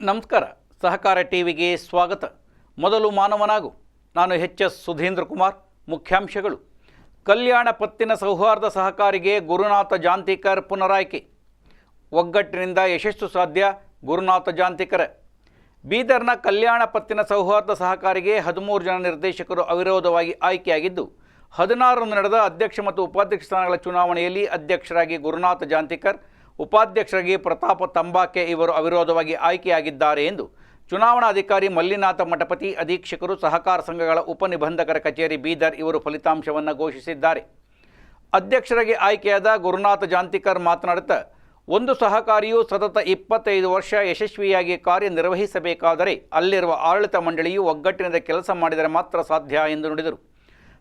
ನಮಸ್ಕಾರ. ಸಹಕಾರ ಟಿವಿಗೆ ಸ್ವಾಗತ. ಮೊದಲು ಮಾನವನಾಗು. ನಾನು ಎಚ್.ಎಸ್. ಸುಧೀಂದ್ರ ಕುಮಾರ್. ಮುಖ್ಯಾಂಶಗಳು. ಕಲ್ಯಾಣ ಪತ್ತಿನ ಸೌಹಾರ್ದ ಸಹಕಾರಿಗೆ ಗುರುನಾಥ ಜಾಂತಿಕರ್ ಪುನರಾಯ್ಕೆ. ಒಗ್ಗಟ್ಟಿನಿಂದ ಯಶಸ್ಸು ಸಾಧ್ಯ. ಗುರುನಾಥ ಜಾಂತಿಕರ್. ಬೀದರ್ನ ಕಲ್ಯಾಣ ಪತ್ತಿನ ಸೌಹಾರ್ದ ಸಹಕಾರಿಗೆ 13 ಜನ ನಿರ್ದೇಶಕರು ಅವಿರೋಧವಾಗಿ ಆಯ್ಕೆಯಾಗಿದ್ದು 16ರಂದು ನಡೆದ ಅಧ್ಯಕ್ಷ ಮತ್ತು ಉಪಾಧ್ಯಕ್ಷ ಸ್ಥಾನಗಳ ಚುನಾವಣೆಯಲ್ಲಿ ಅಧ್ಯಕ್ಷರಾಗಿ ಗುರುನಾಥ ಜಾಂತಿಕರ್, ಉಪಾಧ್ಯಕ್ಷರಾಗಿ ಪ್ರತಾಪ ತಂಬಾಕೆ ಇವರು ಅವಿರೋಧವಾಗಿ ಆಯ್ಕೆಯಾಗಿದ್ದಾರೆ ಎಂದು ಚುನಾವಣಾಧಿಕಾರಿ ಮಲ್ಲಿನಾಥ ಮಠಪತಿ, ಅಧೀಕ್ಷಕರು, ಸಹಕಾರ ಸಂಘಗಳ ಉಪನಿಬಂಧಕರ ಕಚೇರಿ ಬೀದರ್ ಇವರು ಫಲಿತಾಂಶವನ್ನು ಘೋಷಿಸಿದ್ದಾರೆ. ಅಧ್ಯಕ್ಷರಾಗಿ ಆಯ್ಕೆಯಾದ ಗುರುನಾಥ ಜಾಂತಿಕರ್ ಮಾತನಾಡುತ್ತಾ, ಒಂದು ಸಹಕಾರಿಯು ಸತತ 25 ವರ್ಷ ಯಶಸ್ವಿಯಾಗಿ ಕಾರ್ಯನಿರ್ವಹಿಸಬೇಕಾದರೆ ಅಲ್ಲಿರುವ ಆಡಳಿತ ಮಂಡಳಿಯು ಒಗ್ಗಟ್ಟಿನಿಂದ ಕೆಲಸ ಮಾಡಿದರೆ ಮಾತ್ರ ಸಾಧ್ಯ ಎಂದು ನುಡಿದರು.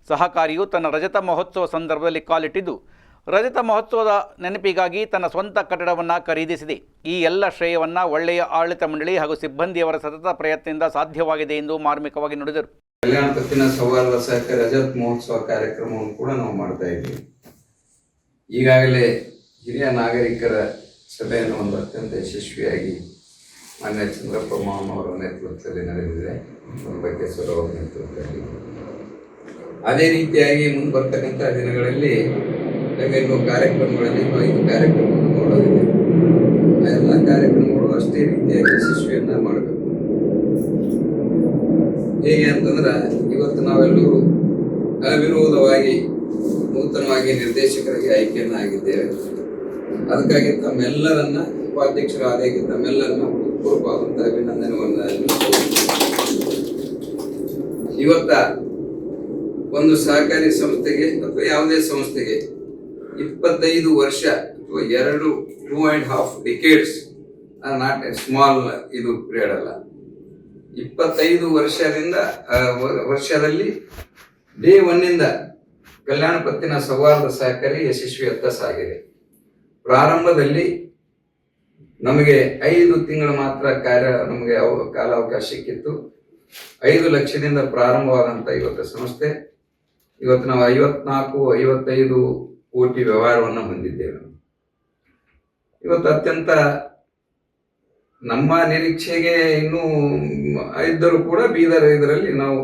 ಸಹಕಾರಿಯು ತನ್ನ ರಜತ ಮಹೋತ್ಸವ ಸಂದರ್ಭದಲ್ಲಿ ಕಾಲಿಟ್ಟಿದ್ದು, ರಜತ ಮಹೋತ್ಸವದ ನೆನಪಿಗಾಗಿ ತನ್ನ ಸ್ವಂತ ಕಟ್ಟಡವನ್ನು ಖರೀದಿಸಿದೆ. ಈ ಎಲ್ಲ ಶ್ರೇಯವನ್ನು ಒಳ್ಳೆಯ ಆಡಳಿತ ಮಂಡಳಿ ಹಾಗೂ ಸಿಬ್ಬಂದಿಯವರ ಸತತ ಪ್ರಯತ್ನದಿಂದ ಸಾಧ್ಯವಾಗಿದೆ ಎಂದು ಮಾರ್ಮಿಕವಾಗಿ ನುಡಿದರು. ಕಲ್ಯಾಣ ಪತ್ತಿನ ಸೌಹಾರ್ದ ಸಹಕಾರಿ ರಜತ್ ಮಹೋತ್ಸವ ಕಾರ್ಯಕ್ರಮವನ್ನು ಕೂಡ ನಾವು ಮಾಡ್ತಾ ಇದ್ವಿ. ಈಗಾಗಲೇ ಹಿರಿಯ ನಾಗರಿಕರ ಸಭೆಯನ್ನು ಒಂದು ಅತ್ಯಂತ ಯಶಸ್ವಿಯಾಗಿ ಮಾನ್ಯ ಚಂದ್ರಪ್ಪ ಮಾವನವರ ನೇತೃತ್ವದಲ್ಲಿ ನಡೆದಿದೆ, ಬಗ್ಗೇಶ್ವರ ಅವರ ನೇತೃತ್ವದಲ್ಲಿ. ಅದೇ ರೀತಿಯಾಗಿ ಮುಂದೆ ಬರ್ತಕ್ಕಂಥ ದಿನಗಳಲ್ಲಿ ಇನ್ನೂ ಕಾರ್ಯಕ್ರಮಗಳಲ್ಲಿ 5 ಕಾರ್ಯಕ್ರಮವನ್ನು ನೋಡೋದಿದೆ. ಆ ಎಲ್ಲ ಕಾರ್ಯಕ್ರಮಗಳು ಅಷ್ಟೇ ರೀತಿಯಾಗಿ ಯಶಸ್ವಿಯನ್ನು ಮಾಡಬೇಕು. ಹೇಗೆ ಅಂತಂದ್ರೆ, ಇವತ್ತು ನಾವೆಲ್ಲರೂ ಅವಿರೋಧವಾಗಿ ನೂತನವಾಗಿ ನಿರ್ದೇಶಕರಾಗಿ ಆಯ್ಕೆಯನ್ನು ಆಗಿದ್ದೇವೆ. ಅದಕ್ಕಾಗಿ ತಮ್ಮೆಲ್ಲರನ್ನ ಉಪಾಧ್ಯಕ್ಷರಾಗಿ ತಮ್ಮೆಲ್ಲರನ್ನ ಹೃತ್ಪೂರ್ವಕವಾದಂತಹ ಅಭಿನಂದನೆಯನ್ನು ಇವತ್ತ ಒಂದು ಸಹಕಾರಿ ಸಂಸ್ಥೆಗೆ ಅಥವಾ ಯಾವುದೇ ಸಂಸ್ಥೆಗೆ 25 ವರ್ಷ ಅಥವಾ 2.5 ಡಿಕೇಡ್ಸ್ ನಾಟ್ ಎ ಸ್ಮಾಲ್ ಇದು ಪೀರಿಯಡ್ ಅಲ್ಲ. 25 ವರ್ಷದಲ್ಲಿ ಡೇ 1 ಕಲ್ಯಾಣ ಪತ್ತಿನ ಸೌಹಾರ್ದ ಸಹಕಾರಿ ಯಶಸ್ವಿಯತ್ತ ಸಾಗಿದೆ. ಪ್ರಾರಂಭದಲ್ಲಿ ನಮಗೆ 5 ತಿಂಗಳು ಮಾತ್ರ ನಮಗೆ ಕಾಲಾವಕಾಶ ಸಿಕ್ಕಿತ್ತು. 5 ಲಕ್ಷದಿಂದ ಪ್ರಾರಂಭವಾದಂಥ ಇವತ್ತು ಸಂಸ್ಥೆ ಇವತ್ತು ನಾವು 54-55 ಕೋಟಿ ವ್ಯವಹಾರವನ್ನು ಹೊಂದಿದ್ದೇವೆ. ಇವತ್ತು ಅತ್ಯಂತ ನಮ್ಮ ನಿರೀಕ್ಷೆಗೆ ಇನ್ನೂ ಇದ್ದರೂ ಕೂಡ ಬೀದರ್ ಇದರಲ್ಲಿ ನಾವು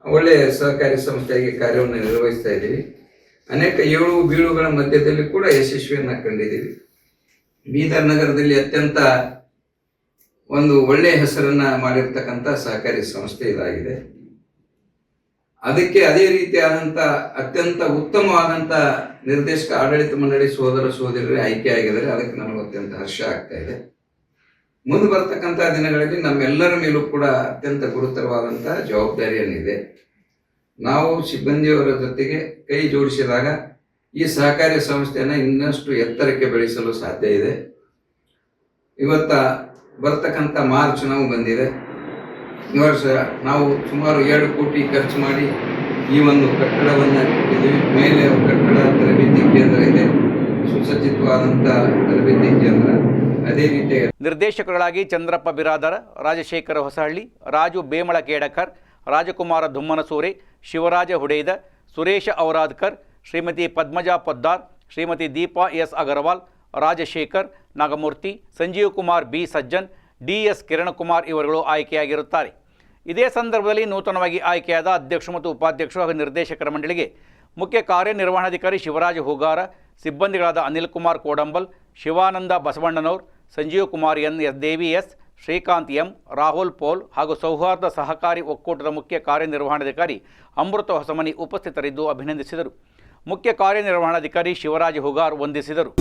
ಒಳ್ಳೆಯ ಸಹಕಾರಿ ಸಂಸ್ಥೆಯಾಗಿ ಕಾರ್ಯವನ್ನು ನಿರ್ವಹಿಸ್ತಾ ಇದ್ದೀವಿ. ಅನೇಕ ಏಳು ಬೀಳುಗಳ ಮಧ್ಯದಲ್ಲಿ ಕೂಡ ಯಶಸ್ವಿಯನ್ನು ಕಂಡಿದ್ದೀವಿ. ಬೀದರ್ ನಗರದಲ್ಲಿ ಅತ್ಯಂತ ಒಂದು ಒಳ್ಳೆಯ ಹೆಸರನ್ನ ಮಾಡಿರ್ತಕ್ಕಂಥ ಸಹಕಾರಿ ಸಂಸ್ಥೆ ಇದಾಗಿದೆ. ಅದಕ್ಕೆ ಅದೇ ರೀತಿಯಾದಂಥ ಅತ್ಯಂತ ಉತ್ತಮವಾದಂಥ ನಿರ್ದೇಶಕ ಆಡಳಿತ ಮಂಡಳಿ ಸೋದರ ಸೋದರರೇ ಆಯ್ಕೆಯಾಗಿದ್ದಾರೆ. ಅದಕ್ಕೆ ನಮಗೆ ಅತ್ಯಂತ ಹರ್ಷ ಆಗ್ತಾ ಇದೆ. ಮುಂದೆ ಬರ್ತಕ್ಕಂಥ ದಿನಗಳಲ್ಲಿ ನಮ್ಮೆಲ್ಲರ ಮೇಲೂ ಕೂಡ ಅತ್ಯಂತ ಗುರುತರವಾದಂಥ ಜವಾಬ್ದಾರಿಯನ್ನಿದೆ. ನಾವು ಸಿಬ್ಬಂದಿಯವರ ಜೊತೆಗೆ ಕೈ ಜೋಡಿಸಿದಾಗ ಈ ಸಹಕಾರಿ ಸಂಸ್ಥೆಯನ್ನು ಇನ್ನಷ್ಟು ಎತ್ತರಕ್ಕೆ ಬೆಳೆಸಲು ಸಾಧ್ಯ ಇದೆ. ಇವತ್ತ ಬರ್ತಕ್ಕಂಥ ಮಾರ್ಚ್ ನಾವು ಬಂದಿದೆ. ಈ ವರ್ಷ ನಾವು ಸುಮಾರು 2 ಕೋಟಿ ಖರ್ಚು ಮಾಡಿ ಈ ಒಂದು ಕಟ್ಟಡವನ್ನು ಕಟ್ಟಿದ್ದೀವಿ. ಮೇಲೆ ಕಟ್ಟಡ ತರಬೇತಿ ಕೇಂದ್ರ ಇದೆ, ಸುಸಜ್ಜಿತವಾದಂಥ ತರಬೇತಿ ಕೇಂದ್ರ. ಅದೇ ರೀತಿ ನಿರ್ದೇಶಕರಾಗಿ ಚಂದ್ರಪ್ಪ ಬಿರಾದರ, ರಾಜಶೇಖರ ಹೊಸಹಳ್ಳಿ, ರಾಜು ಬೇಮಳ ಕೇಡಕರ್, ರಾಜಕುಮಾರ ದುಮ್ಮನಸೂರೆ, ಶಿವರಾಜ ಹುಡೇದ, ಸುರೇಶ ಔರಾದ್ಕರ್, ಶ್ರೀಮತಿ ಪದ್ಮಜಾ ಪದ್ದಾರ್, ಶ್ರೀಮತಿ ದೀಪಾ ಎಸ್ ಅಗರ್ವಾಲ್, ರಾಜಶೇಖರ್ ನಾಗಮೂರ್ತಿ, ಸಂಜೀವ್ ಕುಮಾರ್ ಬಿ ಸಜ್ಜನ್, ಡಿ.ಎಸ್. ಕಿರಣಕುಮಾರ್ ಇವರುಗಳು ಆಯ್ಕೆಯಾಗಿರುತ್ತಾರೆ. ಇದೇ ಸಂದರ್ಭದಲ್ಲಿ ನೂತನವಾಗಿ ಆಯ್ಕೆಯಾದ ಅಧ್ಯಕ್ಷ ಮತ್ತು ಉಪಾಧ್ಯಕ್ಷರು ಹಾಗೂ ನಿರ್ದೇಶಕರ ಮಂಡಳಿಗೆ ಮುಖ್ಯ ಕಾರ್ಯನಿರ್ವಹಣಾಧಿಕಾರಿ ಶಿವರಾಜ ಹೂಗಾರ, ಸಿಬ್ಬಂದಿಗಳಾದ Anil Kumar Kodambal, Shivanand Basavannanavar, Sanjeev Kumar S Devi S, Shrikanth M, Rahul Pol ಹಾಗೂ ಸೌಹಾರ್ದ ಸಹಕಾರಿ ಒಕ್ಕೂಟದ ಮುಖ್ಯ ಕಾರ್ಯನಿರ್ವಹಣಾಧಿಕಾರಿ ಅಮೃತ ಹೊಸಮನಿ ಉಪಸ್ಥಿತರಿದ್ದು ಅಭಿನಂದಿಸಿದರು. ಮುಖ್ಯ ಕಾರ್ಯನಿರ್ವಹಣಾಧಿಕಾರಿ ಶಿವರಾಜ ಹುಗಾರ್ ವಂದಿಸಿದರು.